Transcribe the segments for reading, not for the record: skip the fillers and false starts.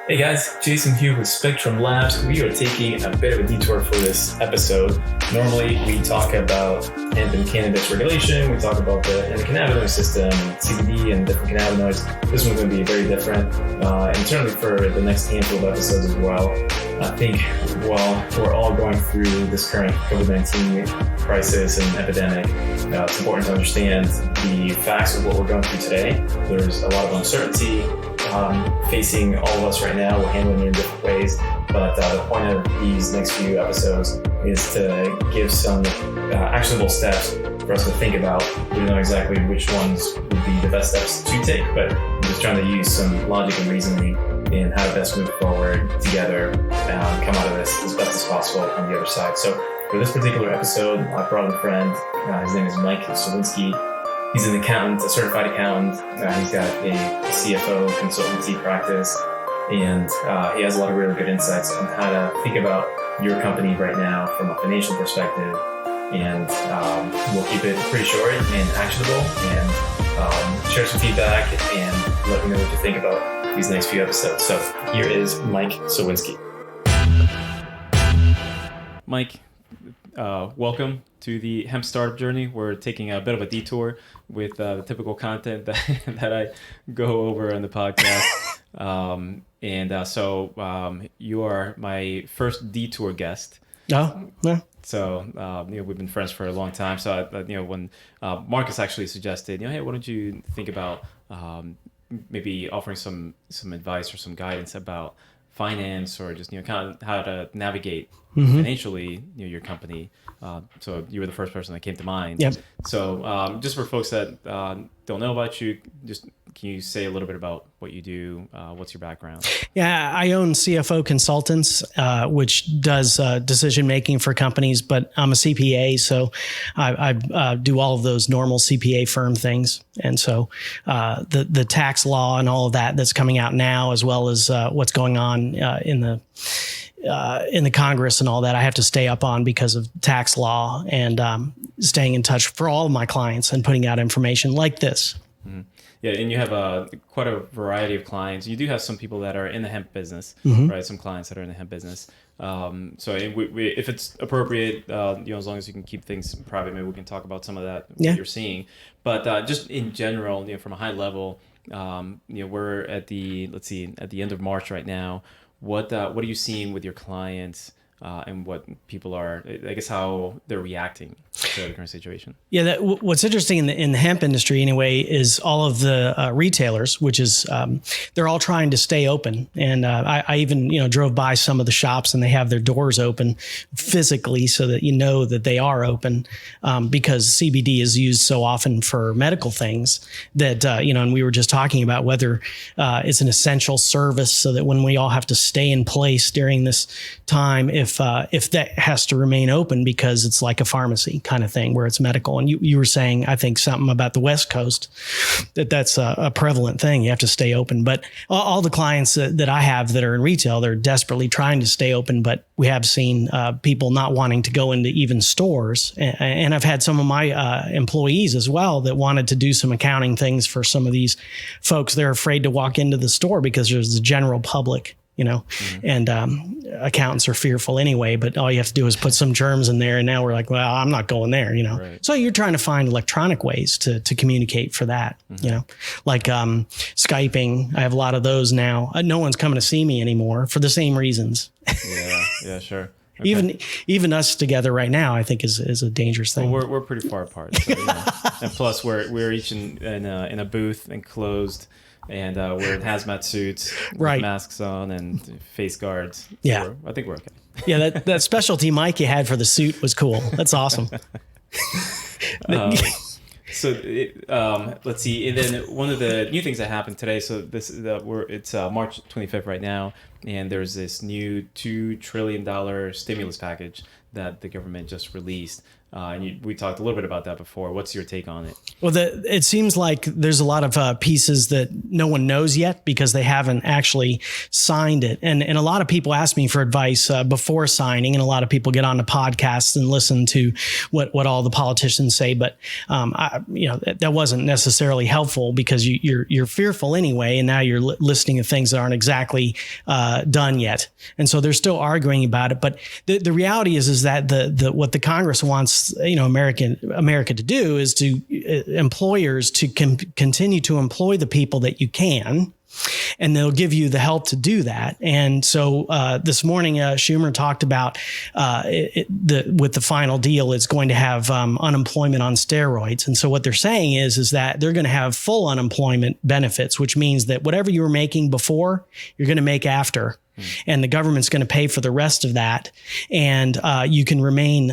Hey guys, Jason here with Spectrum Labs. We are taking a bit of a detour for this episode. Normally we talk about hemp and cannabis regulation, we talk about the endocannabinoid system, CBD and different cannabinoids. This one's going to be very different, and certainly for the next handful of episodes as well. I think while we're all going through this current COVID-19 crisis and epidemic, it's important to understand the facts of what we're going through today. There's a lot of uncertainty facing all of us right now. We're handling it in different ways, but the point of these next few episodes is to give some actionable steps for us to think about. We don't know exactly which ones would be the best steps to take, but I'm just trying to use some logic and reasoning in how to best move forward together, come out of this as best as possible on the other side. So for this particular episode, I brought in a friend. His name is Mike Sowinski. He's an accountant, a certified accountant. He's got a CFO consultancy practice, and he has a lot of really good insights on how to think about your company right now from a financial perspective. And we'll keep it pretty short and actionable, and share some feedback and let me know what you think about these next few episodes. So here is Mike Sowinski. Mike, welcome to the hemp startup journey. We're taking a bit of a detour with the typical content that I go over on the podcast. So you are my first detour guest. Oh, yeah. So, we've been friends for a long time. So, when Marcus actually suggested, hey, why don't you think about maybe offering some advice or some guidance about finance, or just kind of how to navigate financially your company. So you were the first person that came to mind. Yep. So just for folks that don't know about you, just can you say a little bit about what you do? What's your background? Yeah, I own CFO Consultants, which does decision making for companies, but I'm a CPA, so I do all of those normal CPA firm things. And so the tax law and all of that's coming out now, as well as what's going on in the Congress and all that, I have to stay up on because of tax law, and staying in touch for all of my clients and putting out information like this. Mm-hmm. Yeah, and you have quite a variety of clients. You do have some people that are in the hemp business, right? Some clients that are in the hemp business. So if it's appropriate, as long as you can keep things private, maybe we can talk about some of that what you're seeing. But just in general, from a high level, we're at the end of March right now. What are you seeing with your clients, and what people are, I guess, how they're reacting to the current situation? Yeah, what's interesting in the hemp industry anyway is all of the retailers, which is they're all trying to stay open. And I even drove by some of the shops, and they have their doors open physically so that that they are open, because CBD is used so often for medical things that and we were just talking about whether it's an essential service, so that when we all have to stay in place during this time, if that has to remain open, because it's like a pharmacy kind of thing where it's medical. And you were saying, I think, something about the West Coast, that's a prevalent thing. You have to stay open. But all the clients that I have that are in retail, they're desperately trying to stay open. But we have seen people not wanting to go into even stores. And I've had some of my employees as well that wanted to do some accounting things for some of these folks. They're afraid to walk into the store because there's the general public. And accountants are fearful anyway, but all you have to do is put some germs in there. And now we're like, well, I'm not going there, Right. So you're trying to find electronic ways to communicate for that, like Skyping. I have a lot of those now. No one's coming to see me anymore for the same reasons. Yeah, sure. Okay. Even us together right now, I think is a dangerous thing. Well, we're pretty far apart. So, and plus we're each in a booth enclosed. And we're in hazmat suits, right, with masks on and face guards. Yeah. So I think we're okay. Yeah, that specialty mic you had for the suit was cool. That's awesome. Let's see. And then one of the new things that happened today. So it's March 25th right now, and there's this new $2 trillion stimulus package that the government just released. And we talked a little bit about that before. What's your take on it? Well, it seems like there's a lot of pieces that no one knows yet because they haven't actually signed it. And a lot of people ask me for advice before signing, and a lot of people get on the podcasts and listen to what all the politicians say. But that wasn't necessarily helpful because you're fearful anyway, and now you're listening to things that aren't exactly done yet. And so they're still arguing about it. But the reality is that what the Congress wants America to do is to employers to continue to employ the people that you can, and they'll give you the help to do that. And so this morning, Schumer talked about with the final deal, it's going to have unemployment on steroids. And so what they're saying is that they're going to have full unemployment benefits, which means that whatever you were making before, you're going to make after. And the government's going to pay for the rest of that. And you can remain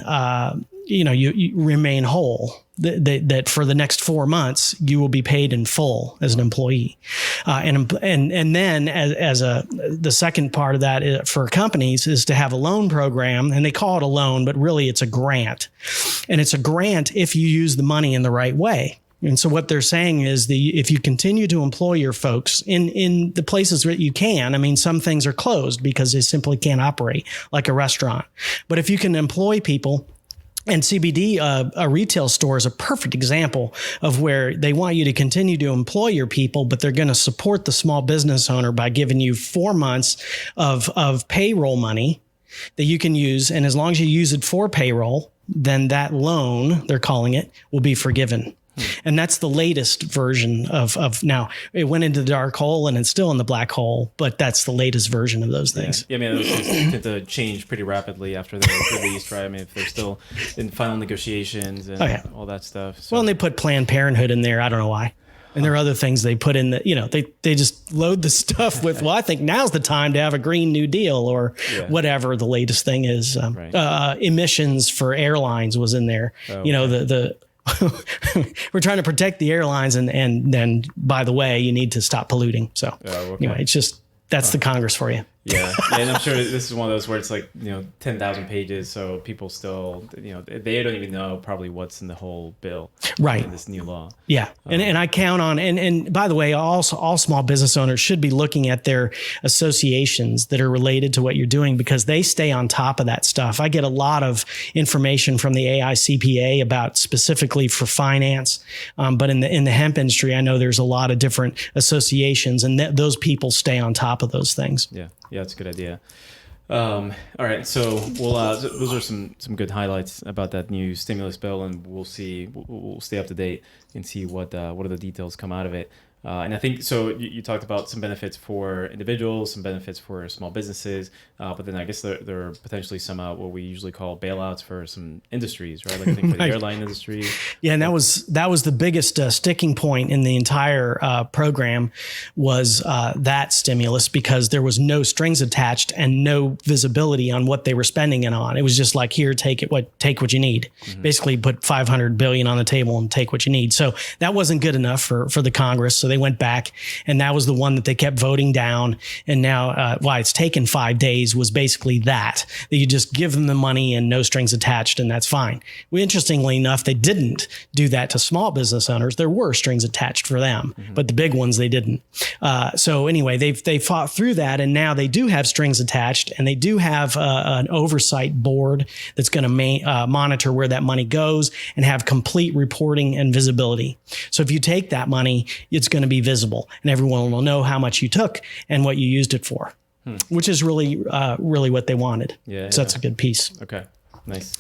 you remain whole, that for the next 4 months, you will be paid in full as an employee. And then the second part of that for companies is to have a loan program, and they call it a loan, but really it's a grant. And it's a grant if you use the money in the right way. And so what they're saying is if you continue to employ your folks in the places that you can, I mean, some things are closed because they simply can't operate like a restaurant. But if you can employ people, and CBD, a retail store is a perfect example of where they want you to continue to employ your people, but they're going to support the small business owner by giving you 4 months of payroll money that you can use. And as long as you use it for payroll, then that loan, they're calling it, will be forgiven. And that's the latest version of now. It went into the dark hole and it's still in the black hole, but that's the latest version of those things. Yeah, I mean, those things tend to change pretty rapidly after they're released, right? I mean, if they're still in final negotiations and all that stuff. So. Well, and they put Planned Parenthood in there. I don't know why. And there are other things they put in that, they just load the stuff with, well, I think now's the time to have a Green New Deal or whatever the latest thing is. Emissions for airlines was in there. We're trying to protect the airlines, and then, by the way, you need to stop polluting. So anyway, it's just, that's the Congress for you. Yeah. And I'm sure this is one of those where it's like, 10,000 pages. So people still, they don't even know probably what's in the whole bill. Right. In this new law. Yeah. And I count on, and by the way, all small business owners should be looking at their associations that are related to what you're doing because they stay on top of that stuff. I get a lot of information from the AICPA about specifically for finance. But in the hemp industry, I know there's a lot of different associations, and those people stay on top of those things. Yeah. Yeah, that's a good idea. All right, so those are some good highlights about that new stimulus bill, and we'll stay up to date and see what are the details come out of it. And I think, so you talked about some benefits for individuals, some benefits for small businesses, but then I guess there are potentially some what we usually call bailouts for some industries, right? Like I think for the airline industry. Yeah, and that was the biggest sticking point in the entire program was that stimulus, because there was no strings attached and no visibility on what they were spending it on. It was just like, here, take what you need. Mm-hmm. Basically, put $500 billion on the table and take what you need. So that wasn't good enough for the Congress. So they went back, and that was the one that they kept voting down. And now why it's taken 5 days was basically that you just give them the money and no strings attached, and that's fine. Well, interestingly enough, they didn't do that to small business owners. There were strings attached for them, but the big ones, they didn't. So anyway, they fought through that, and now they do have strings attached, and they do have an oversight board that's going to monitor where that money goes and have complete reporting and visibility. So if you take that money, it's going to be visible, and everyone will know how much you took and what you used it for, which is really what they wanted. So that's a good piece. Okay, nice.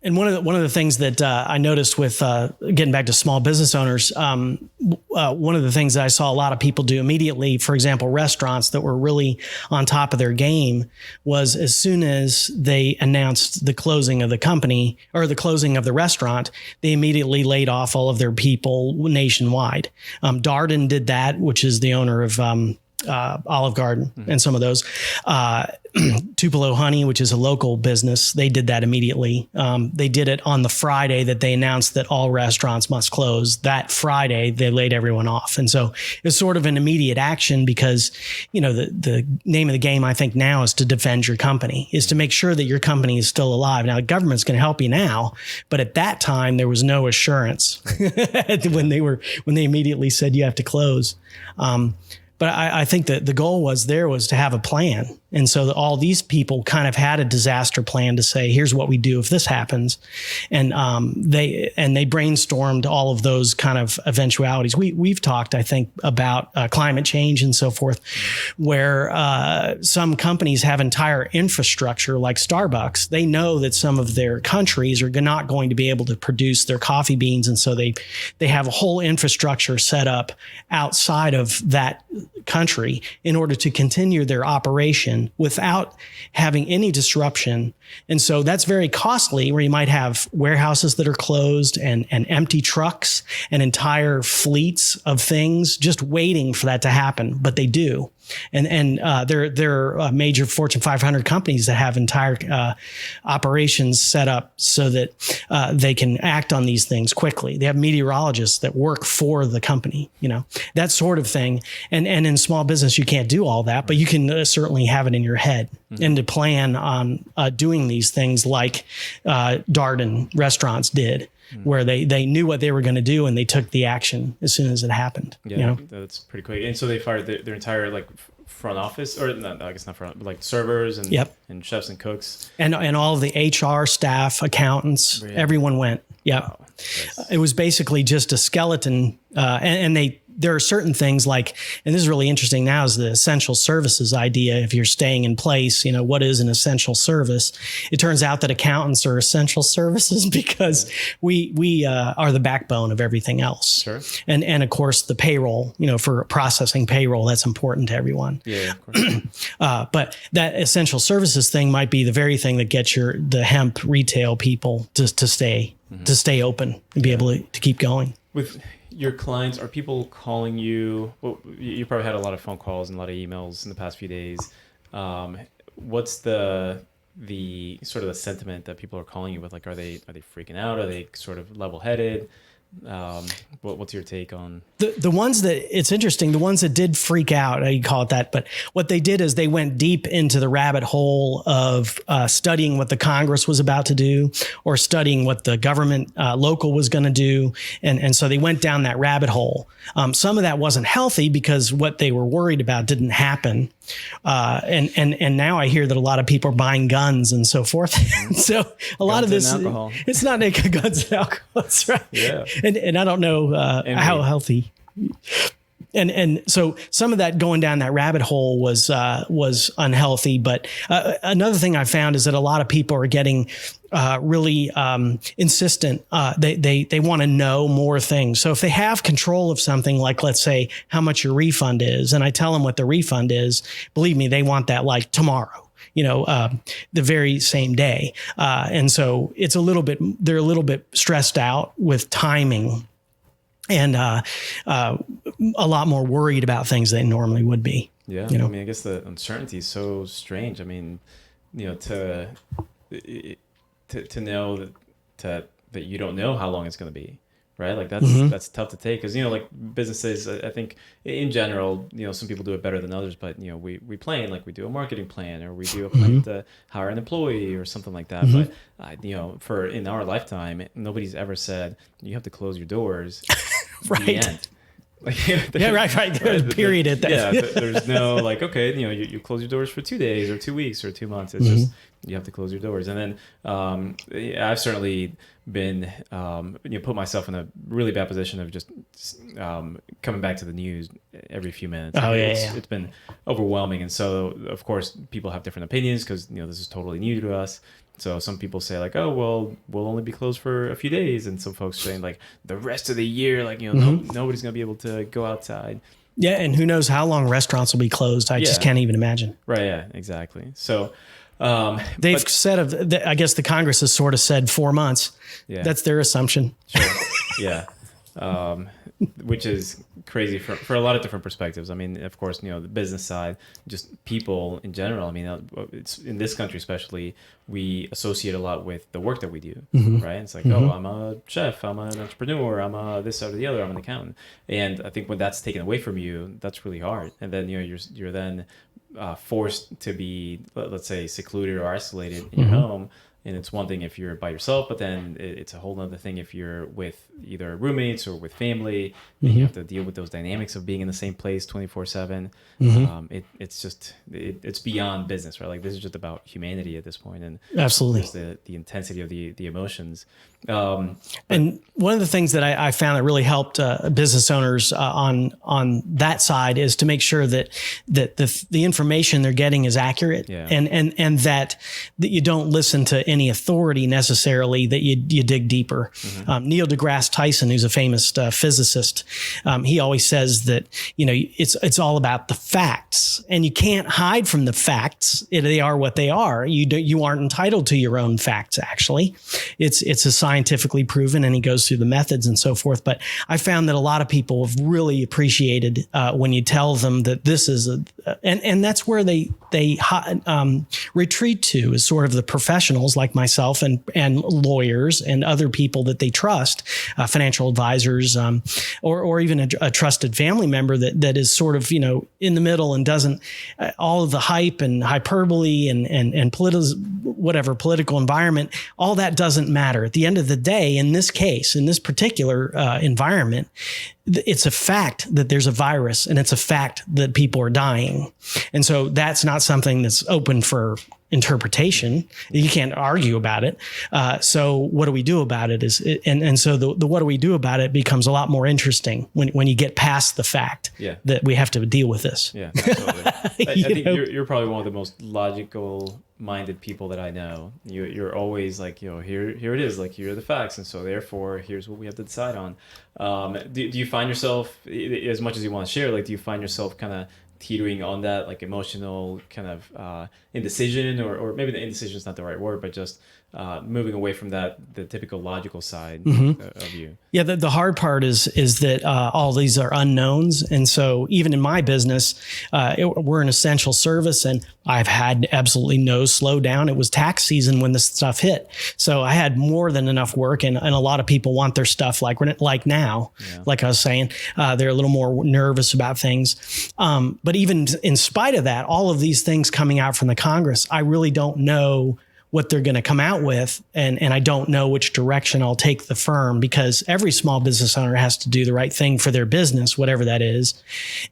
And one of the things that I noticed with getting back to small business owners, one of the things that I saw a lot of people do immediately, for example, restaurants that were really on top of their game, was as soon as they announced the closing of the company or the closing of the restaurant, they immediately laid off all of their people nationwide. Darden did that, which is the owner of Olive Garden and some of those. Tupelo Honey, which is a local business, they did that immediately. They did it on the Friday that they announced that all restaurants must close. That Friday, they laid everyone off. And so it's sort of an immediate action because, the name of the game, I think now is to defend your company, is to make sure that your company is still alive. Now, the government's going to help you now, but at that time, there was no assurance when they immediately said you have to close. But I think that the goal was to have a plan. And so all these people kind of had a disaster plan to say, here's what we do if this happens. And they brainstormed all of those kind of eventualities. We've talked, I think, about climate change and so forth, where some companies have entire infrastructure like Starbucks. They know that some of their countries are not going to be able to produce their coffee beans. And so they have a whole infrastructure set up outside of that country in order to continue their operation without having any disruption. And so that's very costly, where you might have warehouses that are closed and empty trucks and entire fleets of things just waiting for that to happen. But they do. And there are major Fortune 500 companies that have entire operations set up so that they can act on these things quickly. They have meteorologists that work for the company, that sort of thing. And in small business, you can't do all that, but you can certainly have it in your head and to plan on doing these things like Darden restaurants did, where they knew what they were going to do and they took the action as soon as it happened. Yeah, that's pretty quick. And so they fired their entire front office, or not, I guess not front, but like servers and and chefs and cooks and all of the HR staff, accountants, everyone went. Yeah, wow. It was basically just a skeleton, and there are certain things like, and this is really interesting now, is the essential services idea. If you're staying in place, what is an essential service? It turns out that accountants are essential services because we are the backbone of everything else. Sure. And of course the payroll, for processing payroll, that's important to everyone. Yeah, of course. But that essential services thing might be the very thing that gets the hemp retail people to stay open and be able to keep going. With your clients, are people calling you? Well, you probably had a lot of phone calls and a lot of emails in the past few days. What's the sort of the sentiment that people are calling you with? Like, are they freaking out? Are they sort of level-headed? What's your take on the ones that, it's interesting, the ones that did freak out, you call it that, but what they did is they went deep into the rabbit hole of studying what the Congress was about to do or studying what the government local was going to do. And so they went down that rabbit hole. Some of that wasn't healthy because what they were worried about didn't happen. And now I hear that a lot of people are buying guns and so forth. So a lot of this, it's not naked guns and alcohol. That's right. Yeah. And I don't know how healthy. And so some of that going down that rabbit hole was unhealthy. But another thing I found is that a lot of people are getting really insistent. They want to know more things. So if they have control of something, like let's say how much your refund is, and I tell them what the refund is, believe me, they want that like tomorrow. The very same day. And so they're a little bit stressed out with timing and a lot more worried about things they normally would be. Yeah. I mean, I guess the uncertainty is so strange. I mean, to know that you don't know how long it's going to be. Right. Like that's tough to take because, like businesses, I think in general, some people do it better than others. But, we plan, like we do a marketing plan or we do a plan to hire an employee or something like that. But, for in our lifetime, nobody's ever said you have to close your doors. Right. The end. Right. There's a period at that. Yeah. There's no okay, you close your doors for 2 days or 2 weeks or 2 months. It's just, you have to close your doors. And then I've certainly been, put myself in a really bad position of just coming back to the news every few minutes. It's been overwhelming. And so, of course, people have different opinions because, this is totally new to us. So some people say like, oh, well, we'll only be closed for a few days. And some folks saying like the rest of the year, like, nobody's going to be able to go outside. Yeah. And who knows how long restaurants will be closed. I just can't even imagine. Right. Yeah, exactly. So they've I guess the Congress has sort of said 4 months. Yeah. That's their assumption. Sure. Yeah. which is crazy for a lot of different perspectives. I mean, of course, the business side, just people in general. I mean, it's in this country especially, we associate a lot with the work that we do, right? It's like, oh, I'm a chef, I'm an entrepreneur, I'm a this or the other, I'm an accountant. And I think when that's taken away from you, that's really hard. And then you're then forced to be, let's say, secluded or isolated in your home. And it's one thing if you're by yourself, but then it's a whole other thing if you're with either roommates or with family. And you have to deal with those dynamics of being in the same place 24/7. It's beyond business, right? Like this is just about humanity at this point, and absolutely just the intensity of the emotions. And one of the things that I found that really helped business owners on that side is to make sure that the information they're getting is accurate, and that you don't listen to any authority necessarily, that you dig deeper. Neil deGrasse Tyson, who's a famous physicist, he always says that it's all about the facts, and you can't hide from the facts. They are what they are. You aren't entitled to your own facts. Actually, it's a scientifically proven, and he goes through the methods and so forth. But I found that a lot of people have really appreciated when you tell them that this is and that's where they retreat to, is sort of the professionals like myself and lawyers and other people that they trust, financial advisors, or even a trusted family member that is sort of, in the middle and doesn't all of the hype and hyperbole and political environment, all that doesn't matter. At the end of the day, in this case, in this particular environment, it's a fact that there's a virus, and it's a fact that people are dying. And so that's not something that's open for interpretation. You can't argue about it. So what do we do about it so the what do we do about it becomes a lot more interesting when you get past the fact that we have to deal with this. Yeah, absolutely. I think you're probably one of the most logical minded people that I know. You're always like, here it is, like, here are the facts, and so therefore here's what we have to decide on. Do you find yourself, as much as you want to share, like, do you find yourself kind of teetering on that, like, emotional kind of indecision, or maybe the indecision is not the right word, but just moving away from the typical logical side of you? Yeah, the hard part is that all these are unknowns. And so even in my business, we're an essential service, and I've had absolutely no slowdown. It was tax season when this stuff hit. So I had more than enough work, and a lot of people want their stuff like now, like I was saying, they're a little more nervous about things. But even in spite of that, all of these things coming out from the Congress, I really don't know what they're going to come out with. And I don't know which direction I'll take the firm, because every small business owner has to do the right thing for their business, whatever that is.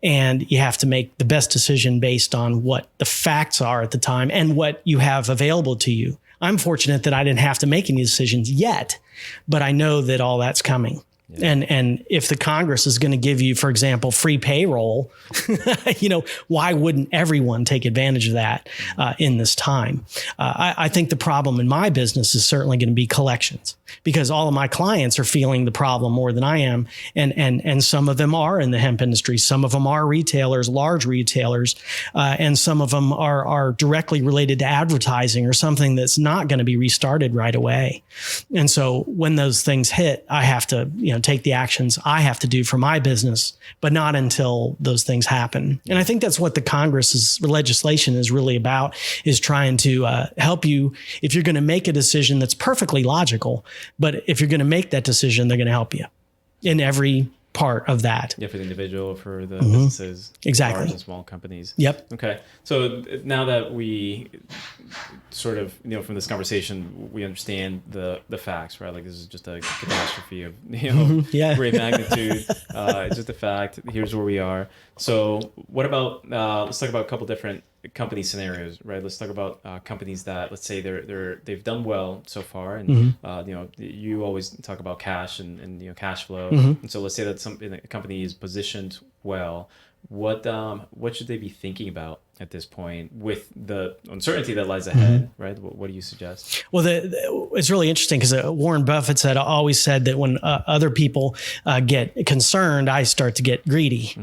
And you have to make the best decision based on what the facts are at the time and what you have available to you. I'm fortunate that I didn't have to make any decisions yet, but I know that all that's coming. Yeah. And if the Congress is going to give you, for example, free payroll, why wouldn't everyone take advantage of that in this time? I think the problem in my business is certainly going to be collections, because all of my clients are feeling the problem more than I am. And some of them are in the hemp industry. Some of them are retailers, large retailers, and some of them are directly related to advertising or something that's not going to be restarted right away. And so when those things hit, I have to, take the actions I have to do for my business, but not until those things happen. And I think that's what the Congress's legislation is really about, is trying to help you if you're going to make a decision that's perfectly logical. But if you're going to make that decision, they're going to help you in every part of that. Yeah, for the individual, for the businesses, exactly, large and small companies. Yep. Okay. So now that we sort of, from this conversation, we understand the facts, right? Like, this is just a catastrophe of, great magnitude. It's just a fact. Here's where we are. So what about, let's talk about a couple different company scenarios, right? Let's talk about companies that, let's say they've done well so far, and you always talk about cash and cash flow, and so let's say that a company is positioned well. What should they be thinking about at this point with the uncertainty that lies ahead, right? What do you suggest? Well, it's really interesting, because Warren Buffett always said that when other people get concerned, I start to get greedy.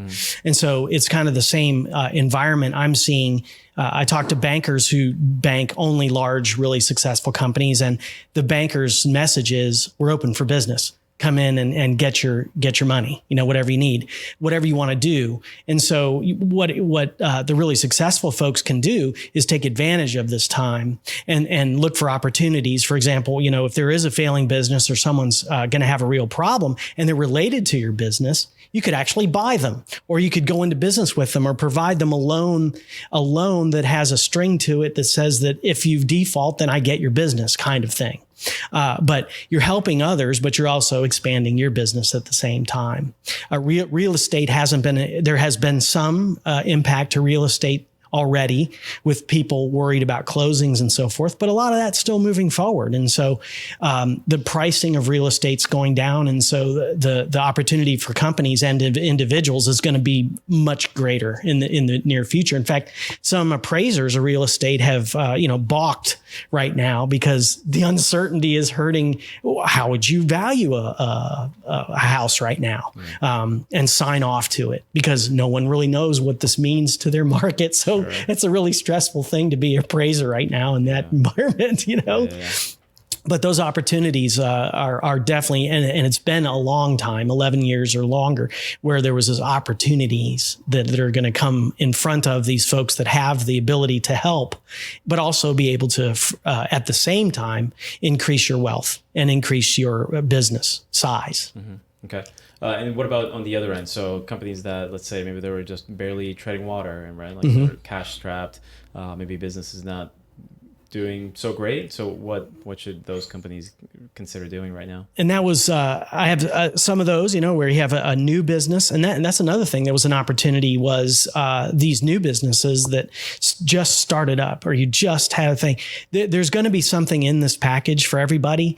And so it's kind of the same environment I'm seeing. I talk to bankers who bank only large, really successful companies, and the banker's message is, we're open for business. come in and get your money, whatever you need, whatever you want to do. And so what the really successful folks can do is take advantage of this time and look for opportunities. For example, if there is a failing business or someone's going to have a real problem and they're related to your business, you could actually buy them, or you could go into business with them, or provide them a loan that has a string to it that says that if you default, then I get your business, kind of thing. But you're helping others, but you're also expanding your business at the same time. Real estate there has been some impact to real estate already, with people worried about closings and so forth, but a lot of that's still moving forward. And so the pricing of real estate's going down. And so the opportunity for companies and individuals is going to be much greater in the near future. In fact, some appraisers of real estate have, balked right now because the uncertainty is hurting. How would you value a house right now and sign off to it? Because no one really knows what this means to their market. So it's a really stressful thing to be an appraiser right now in that environment, But those opportunities are definitely, and it's been a long time, 11 years or longer, where there was those opportunities that are going to come in front of these folks that have the ability to help, but also be able to, at the same time, increase your wealth and increase your business size. Mm-hmm. Okay. And what about on the other end? So companies that, let's say, maybe they were just barely treading water, right? Like they're cash strapped. Maybe business is not doing so great. So what should those companies consider doing right now? And that was, I have some of those, where you have a new business. And that's another thing that was an opportunity was these new businesses that just started up, or you just had a thing. There's going to be something in this package for everybody,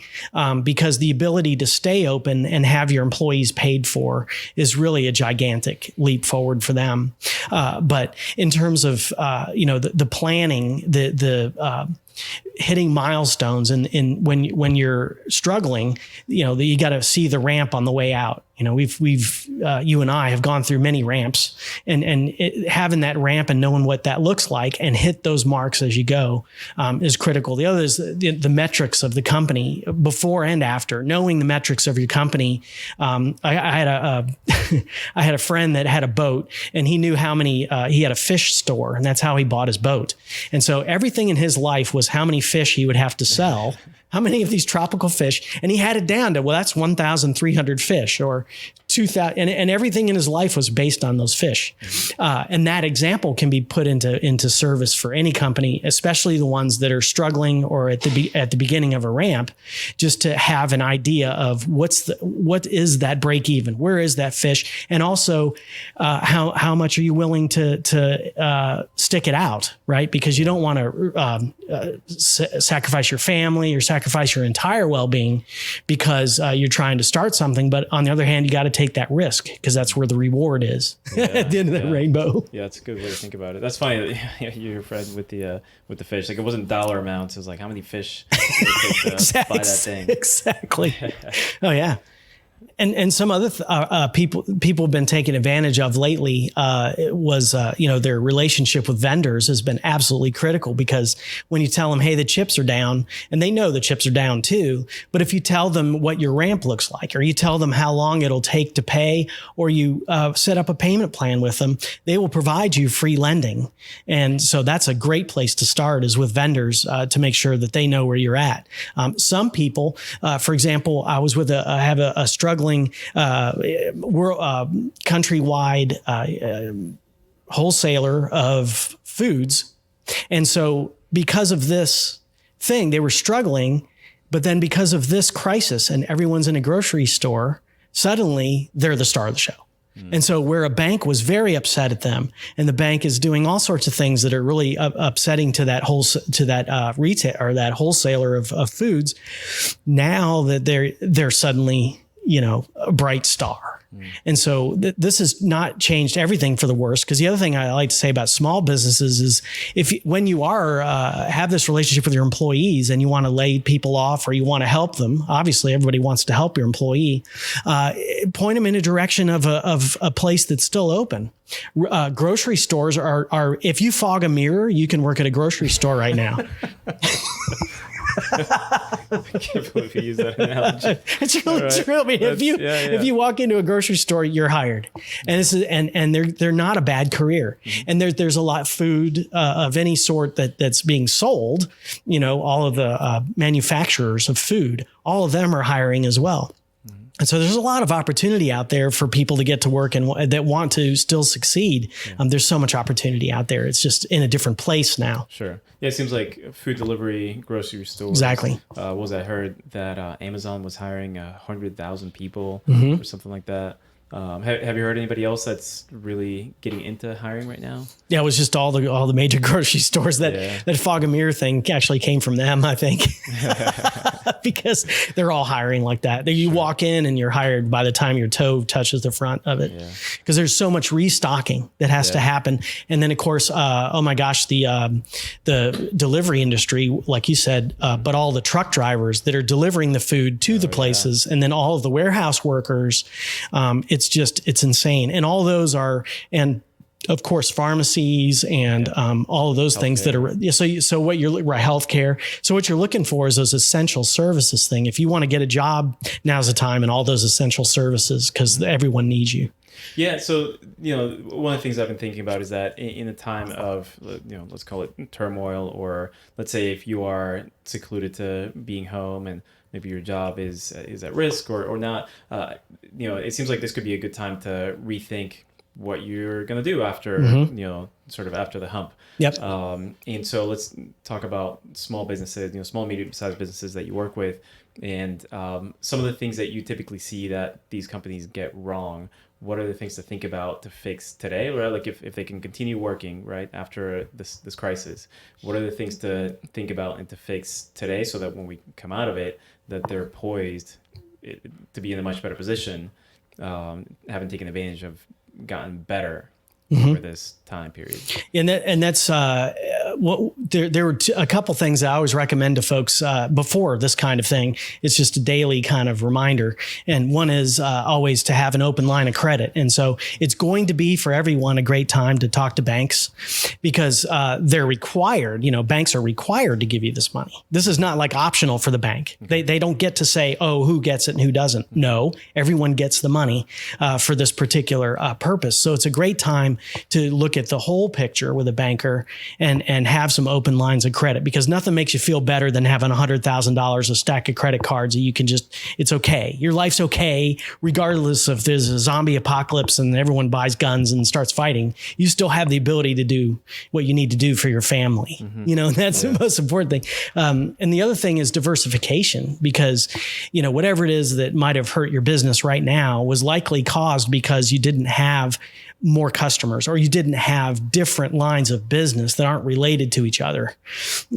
because the ability to stay open and have your employees paid for is really a gigantic leap forward for them. But in terms of, the planning, hitting milestones, and when you're struggling, you got to see the ramp on the way out. We've you and I have gone through many ramps, and having that ramp and knowing what that looks like and hit those marks as you go is critical. The other is the metrics of the company before and after. Knowing the metrics of your company. I had I had a friend that had a boat, and he knew how many. He had a fish store, and that's how he bought his boat. And so everything in his life was how many fish he would have to sell. How many of these tropical fish? And he had it down to, that's 1,300 fish, or 2,000, and everything in his life was based on those fish. And that example can be put into service for any company, especially the ones that are struggling or at the beginning of a ramp, just to have an idea of what is that break even? Where is that fish? And also, how much are you willing to stick it out, right? Because you don't want to sacrifice your family or sacrifice your entire well-being because you're trying to start something. But on the other hand, you got to take that risk, because that's where the reward is at the end of that rainbow. Yeah, that's a good way to think about it. That's funny that your friend with the fish, like it wasn't dollar amounts. It was like how many fish did it take to buy that thing. Exactly. Oh yeah. And some other people have been taking advantage of lately was their relationship with vendors has been absolutely critical, because when you tell them, hey, the chips are down, and they know the chips are down too, but if you tell them what your ramp looks like, or you tell them how long it'll take to pay, or you set up a payment plan with them, they will provide you free lending. And so that's a great place to start, is with vendors to make sure that they know where you're at. Some people, for example, I was with I have a struggling countrywide wholesaler of foods. And so because of this thing, they were struggling. But then because of this crisis and everyone's in a grocery store, suddenly they're the star of the show. And so where a bank was very upset at them, and the bank is doing all sorts of things that are really upsetting to that retail or that wholesaler of foods, now that they're suddenly a bright star. And so this has not changed everything for the worse. Because the other thing I like to say about small businesses is when you have this relationship with your employees and you want to lay people off, or you want to help them, obviously everybody wants to help your employee, point them in a direction of a place that's still open. Grocery stores are if you fog a mirror, you can work at a grocery store right now. I can't believe you use that analogy. It's really Right. true. I mean, if you walk into a grocery store, you're hired, and this is and they're not a bad career. And there's a lot of food of any sort that's being sold. You know, all of the manufacturers of food, all of them are hiring as well. And so there's a lot of opportunity out there for people to get to work and that want to still succeed. There's so much opportunity out there. It's just in a different place now. Sure. Yeah, it seems like food delivery, grocery stores. Exactly. I heard that Amazon was hiring 100,000 people or something like that. Have you heard anybody else that's really getting into hiring right now? Yeah, it was just all the major grocery stores that Fog and Mirror thing actually came from them, I think, because they're all hiring like that. You walk in and you're hired by the time your toe touches the front of it, because there's so much restocking that has to happen. And then of course, oh my gosh, the delivery industry, like you said, but all the truck drivers that are delivering the food to the places, and then all of the warehouse workers, it's insane. And all those are, and of course, pharmacies and all of those things that are, so what you're, right, healthcare. So what you're looking for is those essential services thing. If you want to get a job, now's the time, and all those essential services, because everyone needs you. Yeah. So, one of the things I've been thinking about is that in a time of, let's call it turmoil, or let's say if you are secluded to being home and maybe your job is at risk or not, it seems like this could be a good time to rethink what you're going to do after, sort of after the hump. Yep. And so let's talk about small businesses, small, medium-sized businesses that you work with, and some of the things that you typically see that these companies get wrong. What are the things to think about to fix today, right? Like if they can continue working right after this crisis, what are the things to think about and to fix today so that when we come out of it, that they're poised to be in a much better position, having taken advantage of gotten better over this time period. And that's there were a couple things that I always recommend to folks before this kind of thing. It's just a daily kind of reminder. And one is always to have an open line of credit. And so it's going to be for everyone a great time to talk to banks, because they're required, banks are required to give you this money. This is not like optional for the bank. They don't get to say, oh, who gets it and who doesn't. No, everyone gets the money for this particular purpose. So it's a great time to look at the whole picture with a banker and have some open lines of credit, because nothing makes you feel better than having $100,000 a stack of credit cards that you can it's okay. Your life's okay, regardless if there's a zombie apocalypse and everyone buys guns and starts fighting. You still have the ability to do what you need to do for your family. And that's the most important thing. And the other thing is diversification, because, whatever it is that might have hurt your business right now was likely caused because you didn't have more customers, or you didn't have different lines of business that aren't related to each other.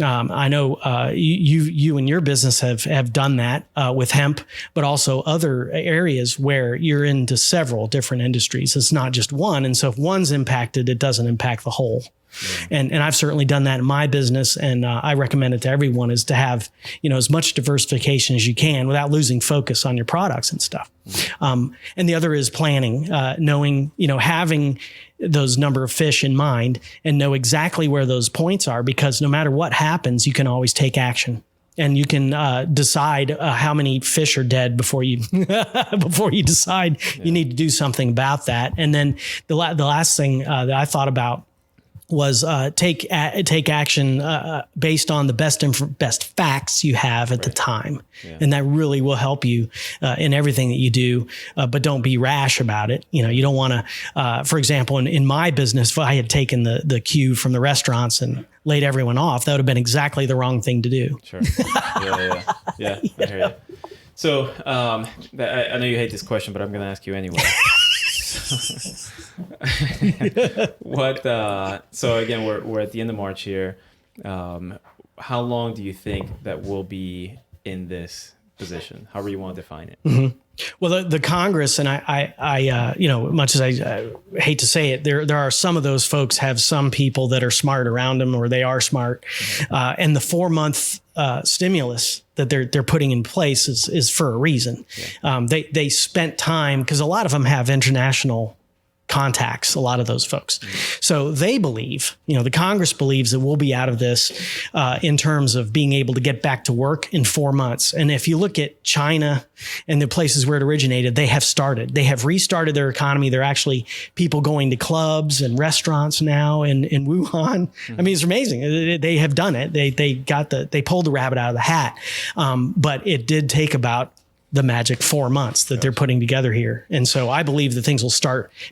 I know you and your business have done that with hemp, but also other areas where you're into several different industries. It's not just one. And so if one's impacted, it doesn't impact the whole. Yeah. And I've certainly done that in my business, and I recommend it to everyone, is to have as much diversification as you can without losing focus on your products and stuff. And the other is planning, knowing, having those number of fish in mind and know exactly where those points are, because no matter what happens, you can always take action. And you can decide how many fish are dead before you decide you need to do something about that. And then the last thing that I thought about was take action based on the best facts you have at the time. Yeah. And that really will help you in everything that you do, but don't be rash about it. You don't want to, for example, in my business, if I had taken the cue from the restaurants and laid everyone off, that would have been exactly the wrong thing to do. Sure. Yeah. I hear you. So I know you hate this question, but I'm going to ask you anyway. So again, we're at the end of March here. How long do you think that we'll be in this position, however you want to define it? Mm-hmm. Well, the Congress, and I much as I hate to say it, there are some of those folks have some people that are smart around them, or they are smart. And the 4-month stimulus that they're putting in place is for a reason. Yeah. They spent time, because a lot of them have international contacts a lot of those folks. So they believe, the Congress believes that we'll be out of this in terms of being able to get back to work in 4 months. And if you look at China and the places where it originated, they have restarted their economy. They're actually people going to clubs and restaurants now in Wuhan. I mean, it's amazing. They have done it. They pulled the rabbit out of the hat. But it did take about the magic 4 months that they're putting together here. And so I believe that things will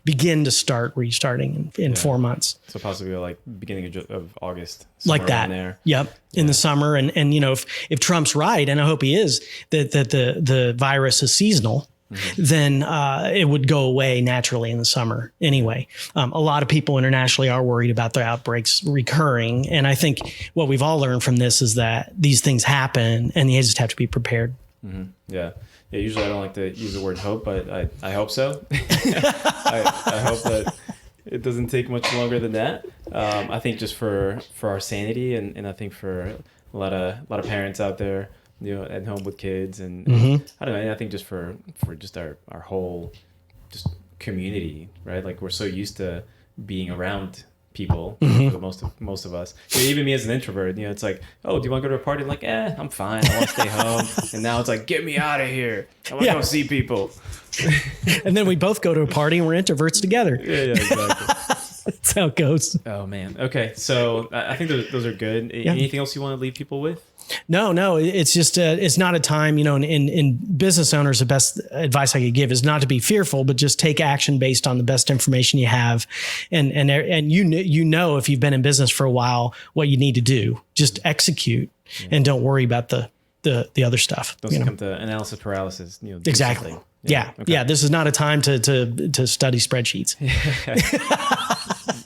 begin to start restarting in 4 months. So possibly like beginning of August. Like that. There. Yep. In the summer. And if Trump's right, and I hope he is, that the virus is seasonal, then it would go away naturally in the summer anyway. A lot of people internationally are worried about the outbreaks recurring. And I think what we've all learned from this is that these things happen and you just have to be prepared. Mm-hmm. Yeah. Usually I don't like to use the word hope, but I hope so. I hope that it doesn't take much longer than that. I think just for our sanity and I think for a lot of parents out there, at home with kids and I don't know. I think just for just our whole just community, right? Like we're so used to being around people for the most of us. Even me as an introvert, it's like, oh, do you want to go to a party? I'm like, I'm fine. I want to stay home. And now it's like, get me out of here. I want to go see people. And then we both go to a party and we're introverts together. Yeah, exactly. That's how it goes. Oh man. Okay. So I think those are good. Yeah. Anything else you want to leave people with? No, it's just, it's not a time, in business owners, the best advice I could give is not to be fearful, but just take action based on the best information you have. And if you've been in business for a while, what you need to do, just execute and don't worry about the other stuff. Don't succumb to analysis paralysis. Exactly. Yeah. Okay. Yeah. This is not a time to study spreadsheets.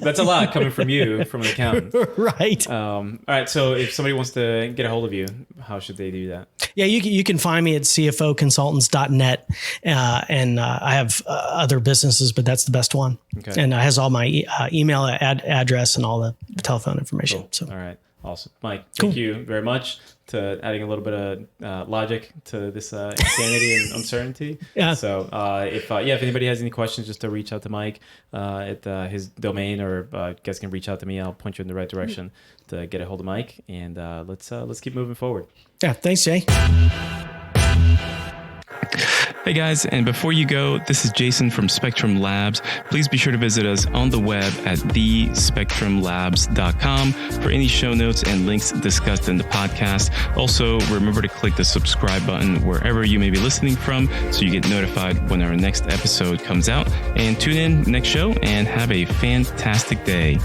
That's a lot coming from you, from an accountant. Right. All right. So if somebody wants to get a hold of you, how should they do that? Yeah, you can find me at cfoconsultants.net. And I have other businesses, but that's the best one. Okay. And it has all my email address and all the telephone information. Cool. So. All right. Awesome. Mike, thank you very much to adding a little bit of logic to this insanity and uncertainty. Yeah. So if anybody has any questions, just to reach out to Mike at his domain, or you guys can reach out to me. I'll point you in the right direction to get a hold of Mike, and let's keep moving forward. Yeah. Thanks, Jay. Hey guys, and before you go, this is Jason from Spectrum Labs. Please be sure to visit us on the web at thespectrumlabs.com for any show notes and links discussed in the podcast. Also, remember to click the subscribe button wherever you may be listening from so you get notified when our next episode comes out. And tune in next show and have a fantastic day.